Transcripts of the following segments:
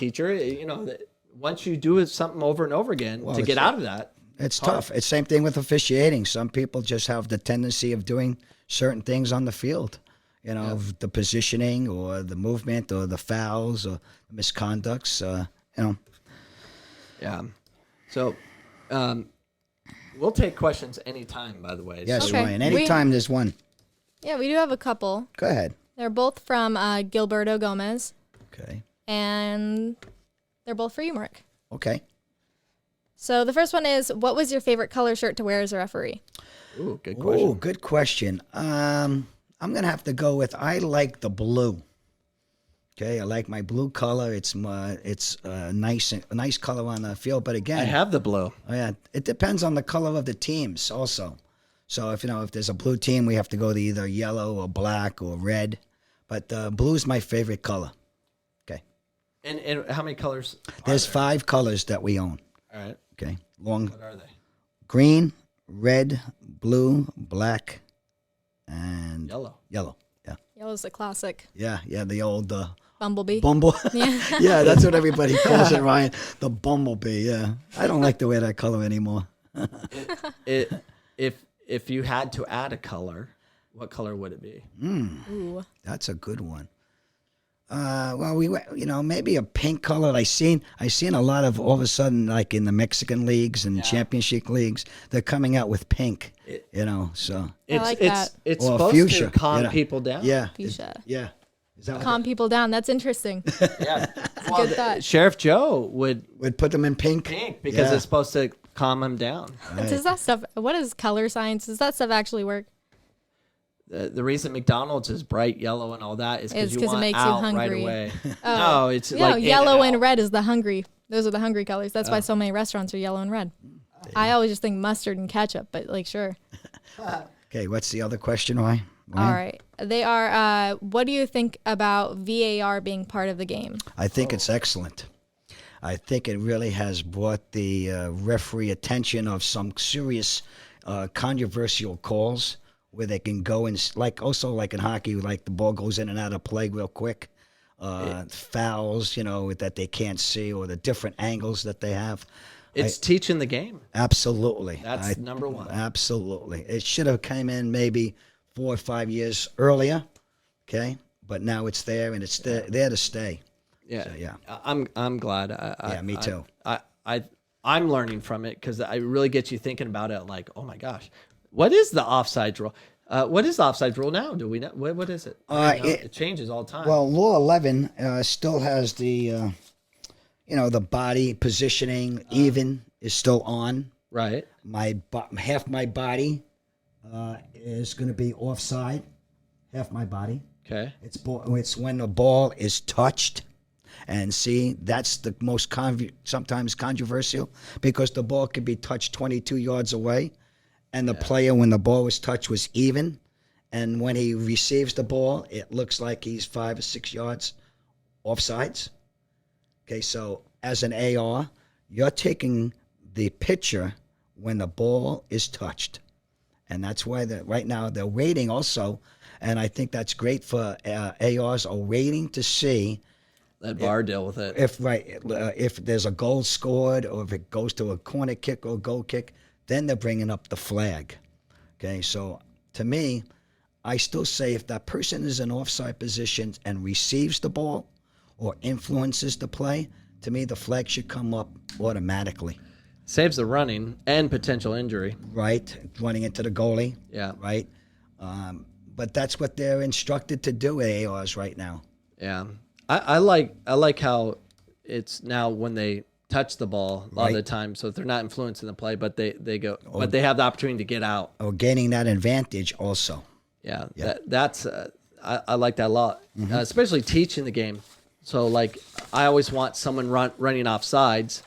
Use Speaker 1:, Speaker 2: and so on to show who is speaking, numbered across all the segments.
Speaker 1: teacher, that once you do something over and over again to get out of that.
Speaker 2: It's tough. It's same thing with officiating. Some people just have the tendency of doing certain things on the field, the positioning or the movement or the fouls or the misconducts,
Speaker 1: Yeah. So, we'll take questions anytime, by the way.
Speaker 2: Yes,
Speaker 1: So,
Speaker 2: Ryan. Anytime there's one.
Speaker 3: Yeah, we do have a couple.
Speaker 2: Go ahead.
Speaker 3: They're both from Gilberto Gomez.
Speaker 2: Okay.
Speaker 3: And they're both for you, Mark.
Speaker 2: Okay.
Speaker 3: So the first one is, what was your favorite color shirt to wear as a referee?
Speaker 1: Ooh, good question.
Speaker 2: Ooh, good question. I'm going to have to go with, I like the blue. Okay, I like my blue color. It's a nice color on the field. But again,
Speaker 1: I have the blue.
Speaker 2: Oh yeah, it depends on the color of the teams also. So if there's a blue team, we have to go to either yellow or black or red. But blue is my favorite color. Okay.
Speaker 1: And how many colors?
Speaker 2: There's 5 colors that we own.
Speaker 1: All right.
Speaker 2: Okay.
Speaker 1: What are they?
Speaker 2: Green, red, blue, black, and
Speaker 1: Yellow.
Speaker 2: Yellow. Yeah.
Speaker 3: Yellow's a classic.
Speaker 2: Yeah. The old
Speaker 3: Bumblebee.
Speaker 2: Yeah. Yeah, that's what everybody calls it, Ryan. The bumblebee. Yeah. I don't like to wear that color anymore.
Speaker 1: If you had to add a color, what color would it be?
Speaker 3: Ooh.
Speaker 2: That's a good one. Well, maybe a pink color. I seen a lot of all of a sudden, like in the Mexican leagues and championship leagues, they're coming out with pink. So
Speaker 1: it's
Speaker 2: or
Speaker 1: supposed
Speaker 2: fuchsia,
Speaker 1: to calm people down.
Speaker 2: Yeah,
Speaker 3: Fuchsia.
Speaker 2: yeah. Is that
Speaker 3: Calm people down. That's interesting.
Speaker 1: Yeah.
Speaker 3: Good thought.
Speaker 1: Sheriff Joe would
Speaker 2: put them in pink?
Speaker 1: pink because it's supposed to calm him down.
Speaker 2: Right.
Speaker 3: Does that stuff? What is color science? Does that stuff actually work?
Speaker 1: The reason McDonald's is bright yellow and all that is because you
Speaker 3: 'cause it
Speaker 1: want
Speaker 3: makes you
Speaker 1: out
Speaker 3: hungry.
Speaker 1: right away. No, it's
Speaker 3: No,
Speaker 1: like
Speaker 3: yellow
Speaker 1: In-N-Out.
Speaker 3: and red is the hungry. Those are the hungry colors. That's why so many restaurants are yellow and red. I always just think mustard and ketchup, but sure.
Speaker 2: Okay, what's the other question, Ryan?
Speaker 3: All right. They are, what do you think about VAR being part of the game?
Speaker 2: I think it's excellent. I think it really has brought the referee attention of some serious controversial calls where they can go and, like in hockey, like the ball goes in and out of play real quick. Fouls, that they can't see, or the different angles that they have.
Speaker 1: It's teaching the game.
Speaker 2: Absolutely.
Speaker 1: That's number one.
Speaker 2: Absolutely. It should have come in maybe 4 or 5 years earlier, okay? But now it's there, and it's there to stay.
Speaker 1: Yeah,
Speaker 2: So, yeah.
Speaker 1: I'm glad.
Speaker 2: Me too.
Speaker 1: I'm learning from it because it really gets you thinking about it. Like, oh my gosh, what is the offside rule? What is the offside rule now? Do we know? What is it? It changes all the time.
Speaker 2: Well, Law 11 still has the, the body positioning even is still on.
Speaker 1: right.
Speaker 2: Half my body is going to be offside. Half my body.
Speaker 1: Okay.
Speaker 2: It's when the ball is touched. And see, that's the most sometimes controversial because the ball could be touched 22 yards away, and the player, when the ball was touched, was even. And when he receives the ball, it looks like he's 5 or 6 yards offsides. Okay, so as an AR, you're taking the picture when the ball is touched. And that's why right now they're waiting also. And I think that's great for ARs are waiting to see
Speaker 1: Let VAR deal with it.
Speaker 2: if there's a goal scored or if it goes to a corner kick or goal kick, then they're bringing up the flag. Okay, so to me, I still say if that person is in offside position and receives the ball or influences the play, to me the flag should come up automatically.
Speaker 1: Saves the running and potential injury.
Speaker 2: Right, running into the goalie.
Speaker 1: Yeah.
Speaker 2: Right, but that's what they're instructed to do, ARs right now.
Speaker 1: Yeah. I like how it's now when they touch the ball a lot of the time, so they're not influencing the play, but they go, but they have the opportunity to get out.
Speaker 2: Or gaining that advantage also.
Speaker 1: Yeah, that's I like that a lot, especially teaching the game. So like I always want someone running off sides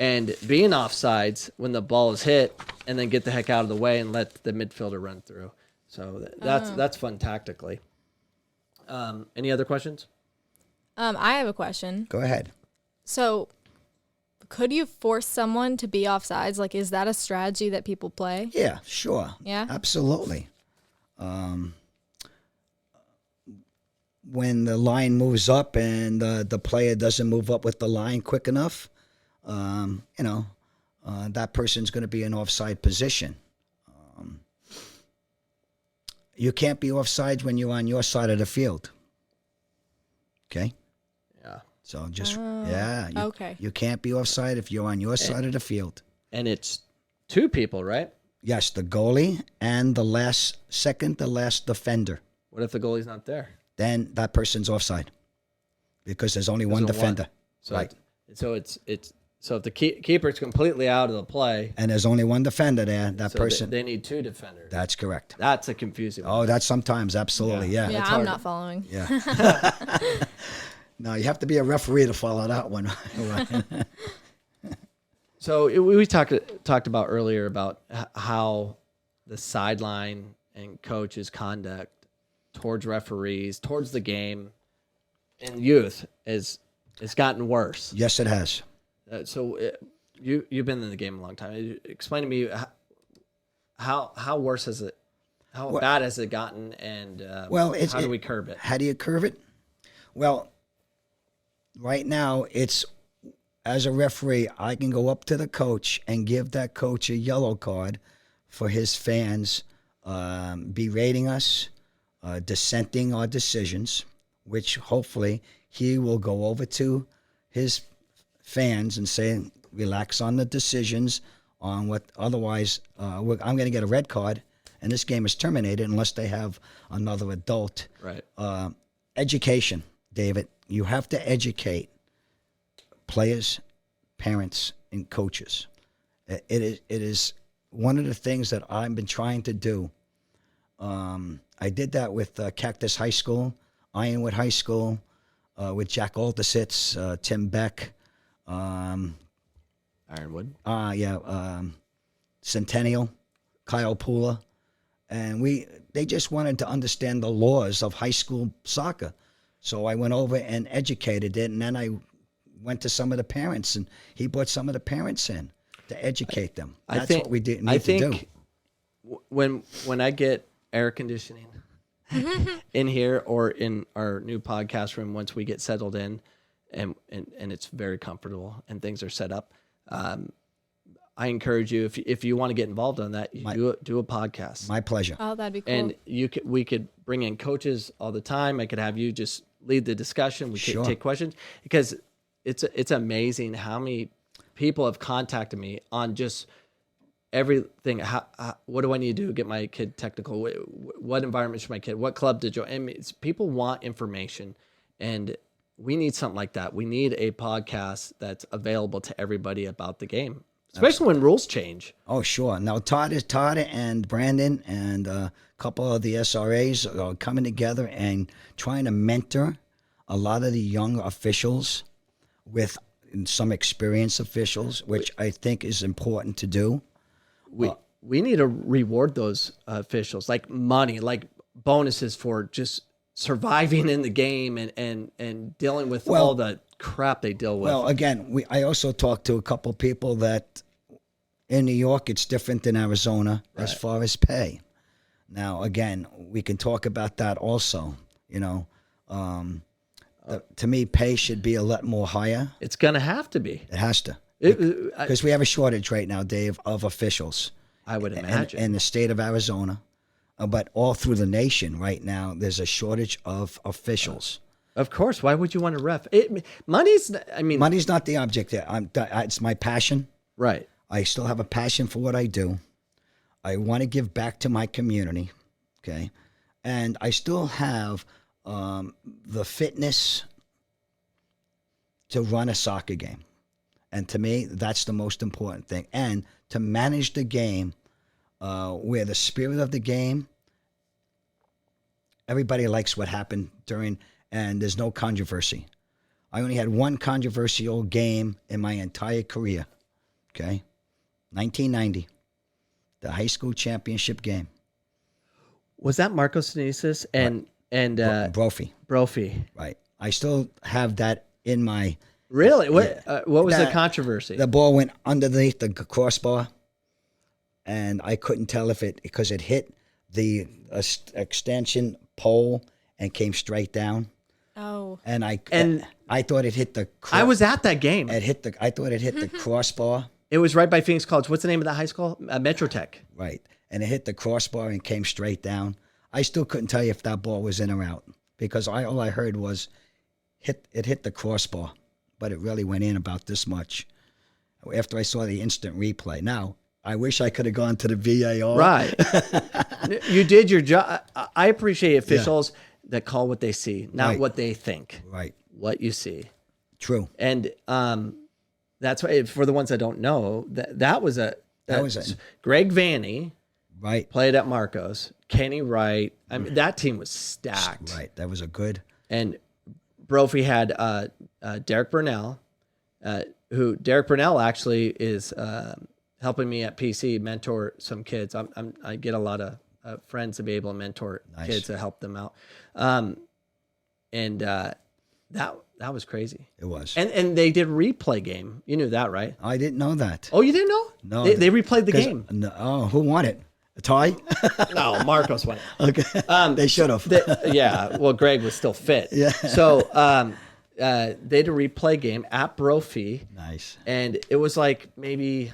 Speaker 1: and being off sides when the ball is hit, and then get the heck out of the way and let the midfielder run through. So that's fun tactically. Any other questions?
Speaker 3: I have a question.
Speaker 2: Go ahead.
Speaker 3: So, could you force someone to be offsides? Like, is that a strategy that people play?
Speaker 2: Yeah, sure.
Speaker 3: Yeah?
Speaker 2: Absolutely. when the line moves up and the player doesn't move up with the line quick enough, that person's going to be in offside position. You can't be offside when you're on your side of the field. Okay?
Speaker 1: Yeah.
Speaker 2: So just,
Speaker 3: okay.
Speaker 2: You can't be offside if you're on your side of the field.
Speaker 1: And it's two people, right?
Speaker 2: Yes, the goalie and the last defender.
Speaker 1: What if the goalie's not there?
Speaker 2: Then that person's offside because there's only one defender.
Speaker 1: So
Speaker 2: right.
Speaker 1: So if the keeper's completely out of the play,
Speaker 2: and there's only one defender there, that person.
Speaker 1: They need two defenders.
Speaker 2: That's correct.
Speaker 1: That's a confusing one.
Speaker 2: Oh, that's sometimes, absolutely, yeah.
Speaker 3: Yeah, I'm not following.
Speaker 2: Yeah. No, you have to be a referee to follow that one.
Speaker 1: So we talked about earlier about how the sideline and coaches' conduct towards referees, towards the game, and youth has gotten worse.
Speaker 2: Yes, it has.
Speaker 1: You've been in the game a long time. Explain to me how worse has it? How bad has it gotten? And how do we curb it?
Speaker 2: How do you curb it? Well, right now it's as a referee, I can go up to the coach and give that coach a yellow card for his fans berating us, dissenting our decisions, which hopefully he will go over to his fans and say, relax on the decisions on what otherwise I'm going to get a red card and this game is terminated unless they have another adult.
Speaker 1: Right.
Speaker 2: Education, David. You have to educate players, parents, and coaches. It is one of the things that I've been trying to do. I did that with Cactus High School, Ironwood High School, with Jack Aldersitz, Tim Beck.
Speaker 1: Ironwood.
Speaker 2: Centennial, Kyle Pula. And they just wanted to understand the laws of high school soccer. So I went over and educated it, and then I went to some of the parents, and he brought some of the parents in to educate them. That's what we need to do.
Speaker 1: When I get air conditioning in here or in our new podcast room, once we get settled in, and it's very comfortable and things are set up, I encourage you, if you want to get involved on that, do a podcast.
Speaker 2: My pleasure.
Speaker 3: Oh, that'd be cool.
Speaker 1: And we could bring in coaches all the time. I could have you just lead the discussion. We could take questions, because it's amazing how many people have contacted me on just everything. What do I need to do to get my kid technical? What environment should my kid? What club to join? I mean, people want information, and we need something like that. We need a podcast that's available to everybody about the game, especially when rules change.
Speaker 2: Oh, sure. Now, Todd and Brandon and a couple of the SRAs are coming together and trying to mentor a lot of the young officials with some experienced officials, which I think is important to do.
Speaker 1: We need to reward those officials, like money, like bonuses for just surviving in the game and dealing with all the crap they deal with.
Speaker 2: Well, again, I also talked to a couple people that in New York it's different than Arizona as far as pay. Now, again, we can talk about that also. To me, pay should be a lot more higher.
Speaker 1: It's going to have to be.
Speaker 2: It has to. Because we have a shortage right now, Dave, of officials.
Speaker 1: I would imagine.
Speaker 2: In the state of Arizona, but all through the nation right now, there's a shortage of officials.
Speaker 1: Of course. Why would you want to ref? Money's
Speaker 2: not the object. It's my passion.
Speaker 1: Right.
Speaker 2: I still have a passion for what I do. I want to give back to my community. Okay. And I still have the fitness to run a soccer game. And to me, that's the most important thing. And to manage the game where the spirit of the game, everybody likes what happened during, and there's no controversy. I only had one controversial game in my entire career. Okay. 1990, the high school championship game.
Speaker 1: Was that Marcos Nicis and
Speaker 2: Brophy?
Speaker 1: Brophy.
Speaker 2: Right. I still have that in my.
Speaker 1: Really? What was the controversy?
Speaker 2: The ball went underneath the crossbar, and I couldn't tell because it hit the extension pole and came straight down.
Speaker 3: Oh.
Speaker 2: And I thought it hit the.
Speaker 1: I was at that game.
Speaker 2: I thought it hit the crossbar.
Speaker 1: It was right by Phoenix College. What's the name of that high school? Metrotech.
Speaker 2: Right, and it hit the crossbar and came straight down. I still couldn't tell you if that ball was in or out because all I heard was it hit the crossbar, but it really went in about this much. After I saw the instant replay. Now, I wish I could have gone to the VAR.
Speaker 1: Right. You did your job. I appreciate officials that call what they see, not what they think.
Speaker 2: Right.
Speaker 1: What you see.
Speaker 2: True.
Speaker 1: And that's why, for the ones that don't know, that was Greg Vanny.
Speaker 2: Right.
Speaker 1: Played at Marcos. Kenny Wright. I mean, that team was stacked.
Speaker 2: Right. That was a good.
Speaker 1: And Brophy had Derek Burnell, who Derek Burnell actually is helping me at PC mentor some kids. I get a lot of friends to be able to mentor kids to help them out. And that was crazy.
Speaker 2: It was.
Speaker 1: And they did replay game. You knew that, right?
Speaker 2: I didn't know that.
Speaker 1: Oh, you didn't know?
Speaker 2: No.
Speaker 1: They replayed the game.
Speaker 2: No, oh, who won it? A tie?
Speaker 1: No, Marcos won it.
Speaker 2: Okay. They should have.
Speaker 1: Yeah. Well, Greg was still fit.
Speaker 2: Yeah.
Speaker 1: So they did a replay game at Brophy.
Speaker 2: Nice.
Speaker 1: And it was like maybe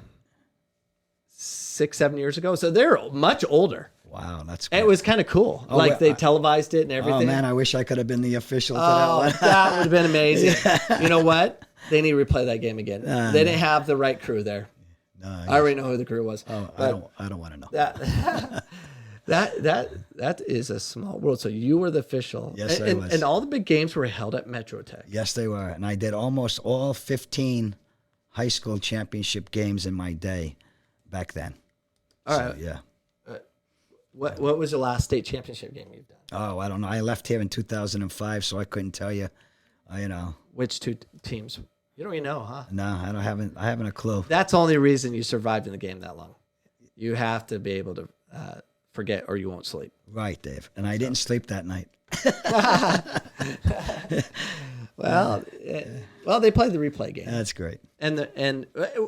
Speaker 1: 6-7 years ago. So they're much older.
Speaker 2: Wow, that's
Speaker 1: And
Speaker 2: great.
Speaker 1: it was kind of cool.
Speaker 2: Oh,
Speaker 1: like they televised it and everything.
Speaker 2: Oh, man, I wish I could have been the official to that
Speaker 1: Oh,
Speaker 2: one.
Speaker 1: that would have been amazing. You know what? They need to replay that game again. They didn't have the right crew there.
Speaker 2: No,
Speaker 1: I already know who the crew was.
Speaker 2: Oh, I don't want to know.
Speaker 1: That is a small world. So you were the official.
Speaker 2: Yes, I was.
Speaker 1: And all the big games were held at Metrotech.
Speaker 2: Yes, they were. And I did almost all 15 high school championship games in my day back then.
Speaker 1: All right.
Speaker 2: Yeah.
Speaker 1: What was the last state championship game you've done?
Speaker 2: Oh, I don't know. I left here in 2005, so I couldn't tell you.
Speaker 1: Which two teams? You don't even know, huh?
Speaker 2: No, I haven't a clue.
Speaker 1: That's the only reason you survived in the game that long. You have to be able to forget or you won't sleep.
Speaker 2: Right, Dave. And I didn't sleep that night.
Speaker 1: Well, they played the replay game.
Speaker 2: That's great.
Speaker 1: And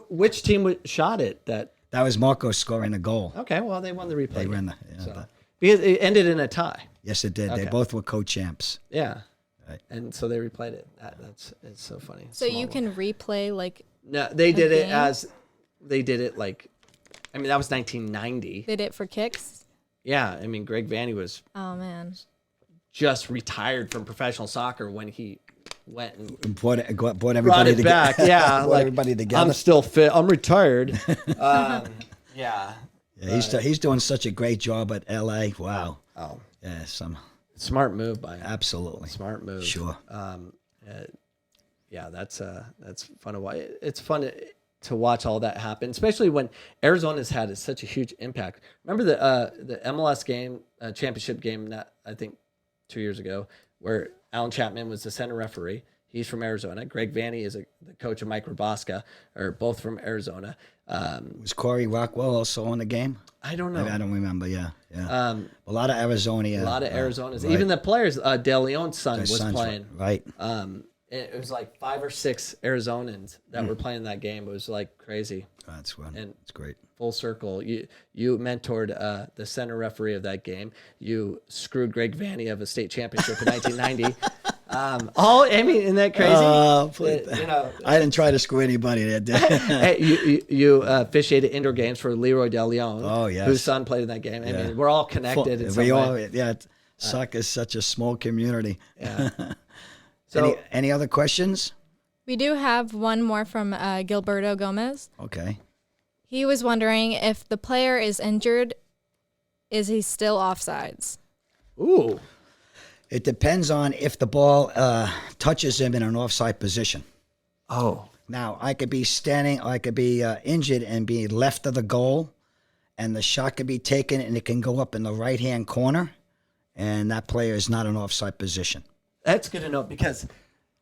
Speaker 1: which team shot it? That
Speaker 2: was Marcos scoring a goal.
Speaker 1: Okay, well they won the replay.
Speaker 2: They
Speaker 1: game.
Speaker 2: ran
Speaker 1: Because it ended in a tie.
Speaker 2: Yes, it did.
Speaker 1: Okay.
Speaker 2: They both were co-champs.
Speaker 1: Yeah.
Speaker 2: Right.
Speaker 1: And so they replayed it. It's so funny.
Speaker 3: So you can replay like.
Speaker 1: No, they did it
Speaker 3: game?
Speaker 1: like. I mean, that was 1990.
Speaker 3: Did it for kicks?
Speaker 1: Yeah, I mean, Greg Vanny was
Speaker 3: Oh man.
Speaker 1: just retired from professional soccer when he went and
Speaker 2: Brought everybody
Speaker 1: brought it back. Yeah,
Speaker 2: brought
Speaker 1: like
Speaker 2: everybody together.
Speaker 1: I'm still fit. I'm retired. Yeah.
Speaker 2: Yeah, he's doing such a great job at LA. Wow.
Speaker 1: Oh,
Speaker 2: Yeah,
Speaker 1: smart move by him.
Speaker 2: absolutely.
Speaker 1: Smart move.
Speaker 2: Sure.
Speaker 1: Yeah, that's fun to watch. It's fun to watch all that happen, especially when Arizona's had such a huge impact. Remember the MLS game, championship game, I think 2 years ago, where Alan Chapman was the center referee. He's from Arizona. Greg Vanny is the coach of Mike Raboska, are both from Arizona.
Speaker 2: Was Corey Rockwell also on the game?
Speaker 1: I don't know.
Speaker 2: I don't remember. Yeah. A lot of Arizona.
Speaker 1: A lot of Arizonas.
Speaker 2: Right.
Speaker 1: Even the players, De Leon's son
Speaker 2: Their
Speaker 1: was
Speaker 2: sons
Speaker 1: playing.
Speaker 2: Right.
Speaker 1: It was like 5 or 6 Arizonans that were playing that game. It was like crazy.
Speaker 2: That's fun.
Speaker 1: And
Speaker 2: It's great.
Speaker 1: Full circle. You mentored the center referee of that game. You screwed Greg Vanny of a state championship in 1990. I mean, isn't that crazy?
Speaker 2: I didn't try to screw anybody that day.
Speaker 1: Hey, you officiated indoor games for Leroy De Leon.
Speaker 2: Oh, yes.
Speaker 1: Whose son played in that game. I mean, we're all connected. In some way.
Speaker 2: Soccer is such a small community.
Speaker 1: Yeah. So,
Speaker 2: any other questions?
Speaker 3: We do have one more from Gilberto Gomez.
Speaker 2: Okay.
Speaker 3: He was wondering if the player is injured, is he still offsides?
Speaker 1: ooh.
Speaker 2: It depends on if the ball touches him in an offside position.
Speaker 1: Oh.
Speaker 2: Now, I could be standing, or I could be injured and be left of the goal, and the shot could be taken, and it can go up in the right-hand corner, and that player is not an offside position.
Speaker 1: That's good to know because,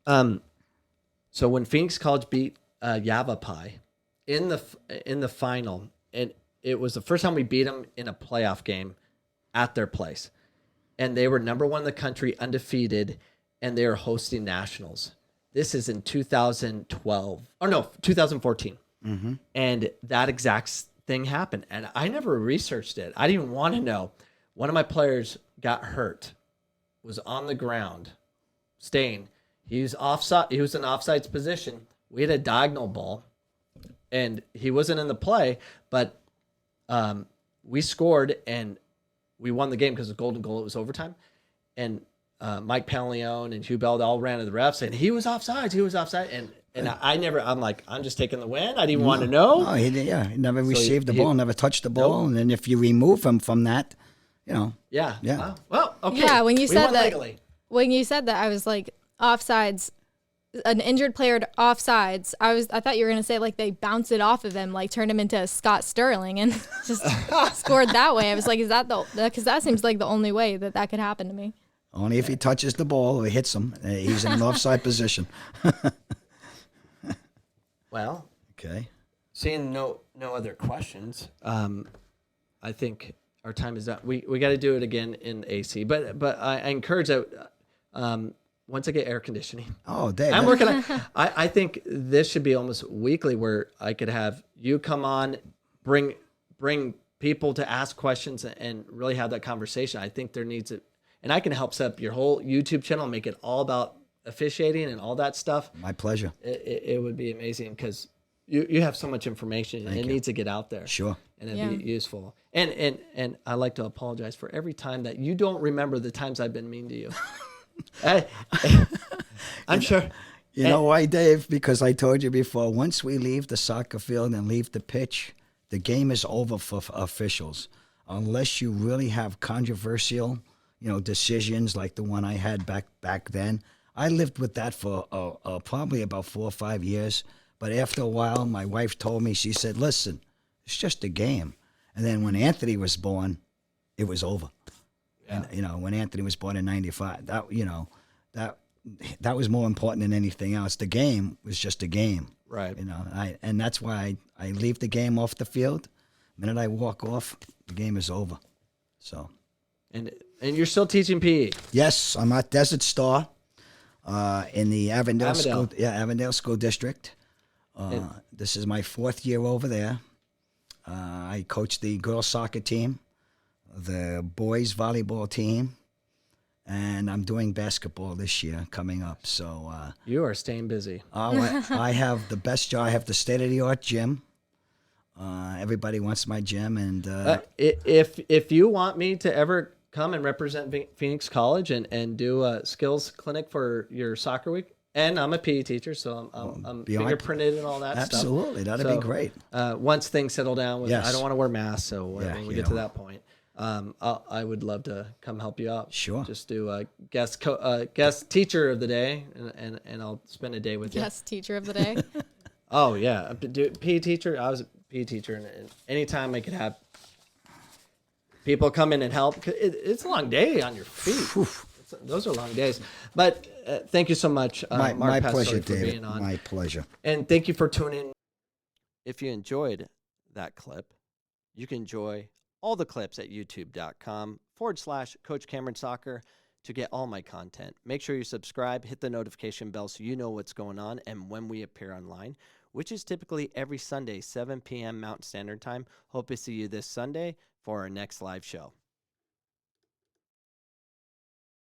Speaker 1: so when Phoenix College beat Yavapai in the final, and it was the first time we beat them in a playoff game at their place, and they were number 1 in the country, undefeated, and they were hosting nationals. This is in 2014, and that exact thing happened, and I never researched it. I didn't even want to know. One of my players got hurt was on the ground, staying. He was offside. He was in offsides position. We had a diagonal ball, and he wasn't in the play, but we scored and we won the game because the golden goal. It was overtime, and Mike Paleone and Hugh Bell all ran to the refs saying he was offsides. He was offside, and I never. I'm like, I'm just taking the win. I didn't even want to know.
Speaker 2: No, he never received the ball, never touched the ball, and then if you remove him from that,
Speaker 1: Yeah.
Speaker 2: Yeah.
Speaker 1: Wow. Well, okay.
Speaker 3: Yeah, when you
Speaker 1: We
Speaker 3: said
Speaker 1: won
Speaker 3: that,
Speaker 1: legally.
Speaker 3: when you said that, I was like, offsides, an injured player to offsides. I thought you were gonna say like they bounce it off of him, like turn him into Scott Sterling and just scored that way. I was like, is that because that seems like the only way that could happen to me.
Speaker 2: only if he touches the ball or hits him, he's in an offside position.
Speaker 1: Well,
Speaker 2: Okay.
Speaker 1: seeing no other questions, I think our time is up. We got to do it again in AC, but I encourage that once I get air conditioning.
Speaker 2: Oh, Dave.
Speaker 1: I'm working on. I think this should be almost weekly, where I could have you come on, bring people to ask questions and really have that conversation. I think there needs it, and I can help set up your whole YouTube channel, make it all about officiating and all that stuff.
Speaker 2: My pleasure.
Speaker 1: It would be amazing because you have so much information and it needs to get out there.
Speaker 2: Sure.
Speaker 1: And it'd be useful. And I like to apologize for every time that you don't remember the times I've been mean to you. I'm sure.
Speaker 2: You know why, Dave? Because I told you before, once we leave the soccer field and leave the pitch, the game is over for officials. Unless you really have controversial, decisions like the one I had back then. I lived with that for probably about 4 or 5 years. But after a while, my wife told me, she said, listen, it's just a game. And then when Anthony was born, it was over. Yeah. And, when Anthony was born in 95, that was more important than anything else. The game was just a game.
Speaker 1: Right.
Speaker 2: And that's why I leave the game off the field. The minute I walk off, the game is over. So.
Speaker 1: And you're still teaching PE?
Speaker 2: Yes, I'm at Desert Star in the Avondale School. Yeah, Avondale School District. This is my 4th year over there. I coach the girls soccer team, the boys volleyball team, and I'm doing basketball this year coming up. So
Speaker 1: you are staying busy.
Speaker 2: I have the best job. I have the state-of-the-art gym. Everybody wants my gym, and
Speaker 1: if you want me to ever come and represent Phoenix College and do a skills clinic for your soccer week. And I'm a PE teacher, so I'm fingerprinted and all that stuff.
Speaker 2: Absolutely, that'd be great.
Speaker 1: Once things settle down,
Speaker 2: Yes.
Speaker 1: I don't want to wear masks, so when we get to
Speaker 2: know.
Speaker 1: that point, I would love to come help you out.
Speaker 2: Sure.
Speaker 1: Just do a guest teacher of the day, and I'll spend a day with you.
Speaker 3: Yes, teacher of the day.
Speaker 1: Oh yeah, PE teacher. I was a PE teacher, and anytime I could have people come in and help, it's a long day on your feet. Those are long days. But thank you so much, Mark
Speaker 2: my
Speaker 1: Passiatore,
Speaker 2: pleasure,
Speaker 1: for
Speaker 2: David.
Speaker 1: being on.
Speaker 2: My pleasure.
Speaker 1: And thank you for tuning in. If you enjoyed that clip, you can enjoy all the clips at youtube.com/Coach Cameron Soccer to get all my content. Make sure you subscribe, hit the notification bell so you know what's going on and when we appear online, which is typically every Sunday, 7 p.m. Mountain Standard Time. Hope to see you this Sunday for our next live show.